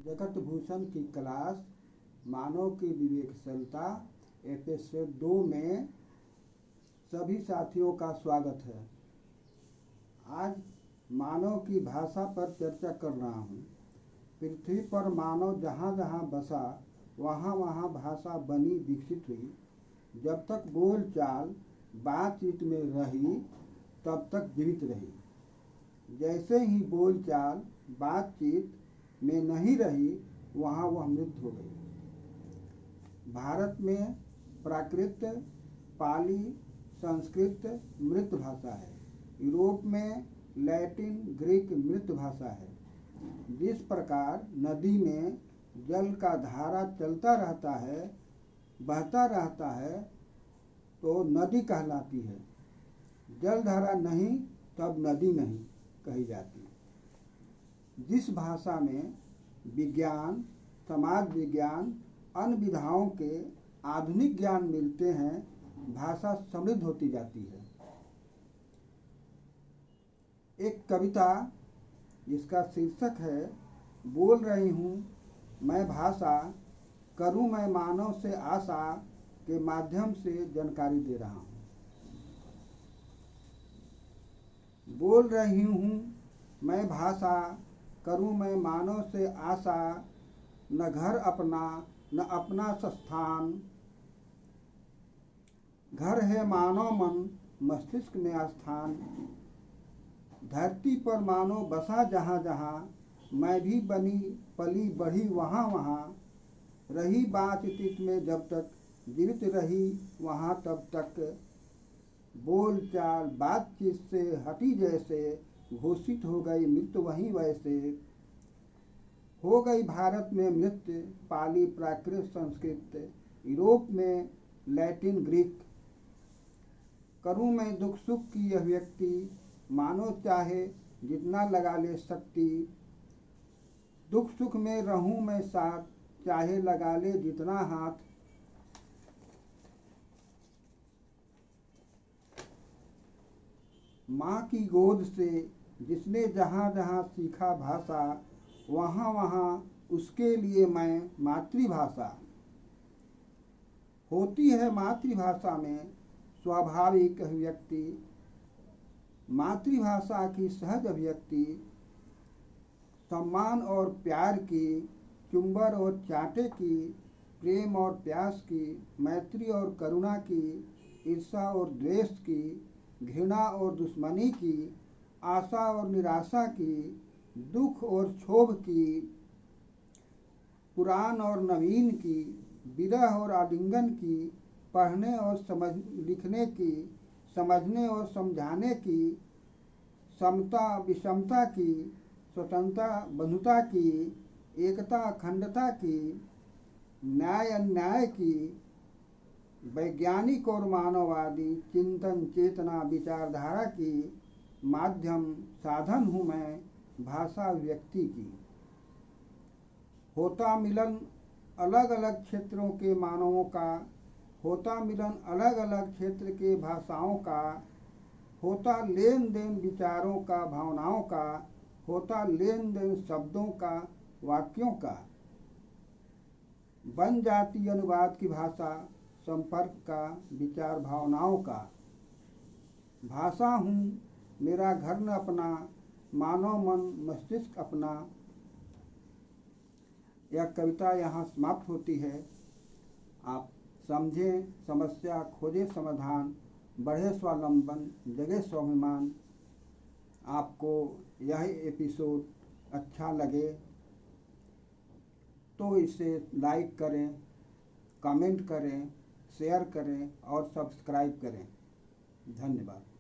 जगत भूषण की क्लास मानव की विवेकशीलता एपिसोड 2 में सभी साथियों का स्वागत है। आज मानव की भाषा पर चर्चा कर रहा हूँ। पृथ्वी पर मानव जहाँ जहाँ बसा वहाँ वहाँ भाषा बनी विकसित हुई। जब तक बोल चाल बातचीत में रही तब तक जीवित रही। जैसे ही बोल चाल बातचीत में नहीं रही वहाँ वह मृत हो गई। भारत में प्राकृत, पाली, संस्कृत मृत भाषा है। यूरोप में लैटिन, ग्रीक मृत भाषा है। जिस प्रकार नदी में जल का धारा चलता रहता है, बहता रहता है, तो नदी कहलाती है। जल धारा नहीं तब नदी नहीं कही जाती। जिस भाषा में विज्ञान, समाज विज्ञान, अन्य विधाओं के आधुनिक ज्ञान मिलते हैं, भाषा समृद्ध होती जाती है। एक कविता जिसका शीर्षक है बोल रही हूँ मैं भाषा, करूँ मैं मानव से आशा के माध्यम से जानकारी दे रहा हूँ। बोल रही हूँ मैं भाषा, करूँ मैं मानव से आशा, न घर अपना न अपना स्थान, घर है मानव मन मस्तिष्क में स्थान। धरती पर मानव बसा जहाँ जहाँ, मैं भी बनी पली बढ़ी वहाँ वहाँ। रही बातचीत में जब तक जीवित रही वहाँ तब तक। बोल चाल बातचीत से हटी जैसे, घोषित हो गई मृत्यु वहीं वैसे। हो गई भारत में मृत्यु, पाली प्राकृत संस्कृत, यूरोप में लैटिन ग्रीक। करूँ मैं दुख सुख की यह व्यक्ति, मानो चाहे जितना लगा ले शक्ति। दुख सुख में रहूँ मैं साथ, चाहे लगा ले जितना हाथ। माँ की गोद से जिसने जहाँ जहाँ सीखा भाषा, वहाँ वहाँ उसके लिए मैं मातृभाषा। होती है मातृभाषा में स्वाभाविक अभिव्यक्ति, मातृभाषा की सहज अभिव्यक्ति। सम्मान और प्यार की, चुंबन और चाटे की, प्रेम और प्यास की, मैत्री और करुणा की, ईर्ष्या और द्वेष की, घृणा और दुश्मनी की, आशा और निराशा की, दुख और क्षोभ की, पुराण और नवीन की, विरह और आलिंगन की, पढ़ने और लिखने की, समझने और समझाने की, समता विषमता की, स्वतंत्रता बंधुता की, एकता अखंडता की, न्याय अन्याय की, वैज्ञानिक और मानववादी चिंतन चेतना विचारधारा की माध्यम साधन हूँ मैं भाषा व्यक्ति की। होता मिलन अलग अलग क्षेत्रों के मानवों का, होता मिलन अलग अलग क्षेत्र के भाषाओं का, होता लेन देन विचारों का भावनाओं का, होता लेन देन शब्दों का वाक्यों का। बन जाती अनुवाद की भाषा संपर्क का विचार भावनाओं का। भाषा हूँ मेरा घर न अपना, मानव मन मस्तिष्क अपना। यह कविता यहाँ समाप्त होती है। आप समझें समस्या, खोजें समाधान, बढ़े स्वावलंबन, जगे स्वाभिमान। आपको यह एपिसोड अच्छा लगे तो इसे लाइक करें, कमेंट करें, शेयर करें और सब्सक्राइब करें। धन्यवाद।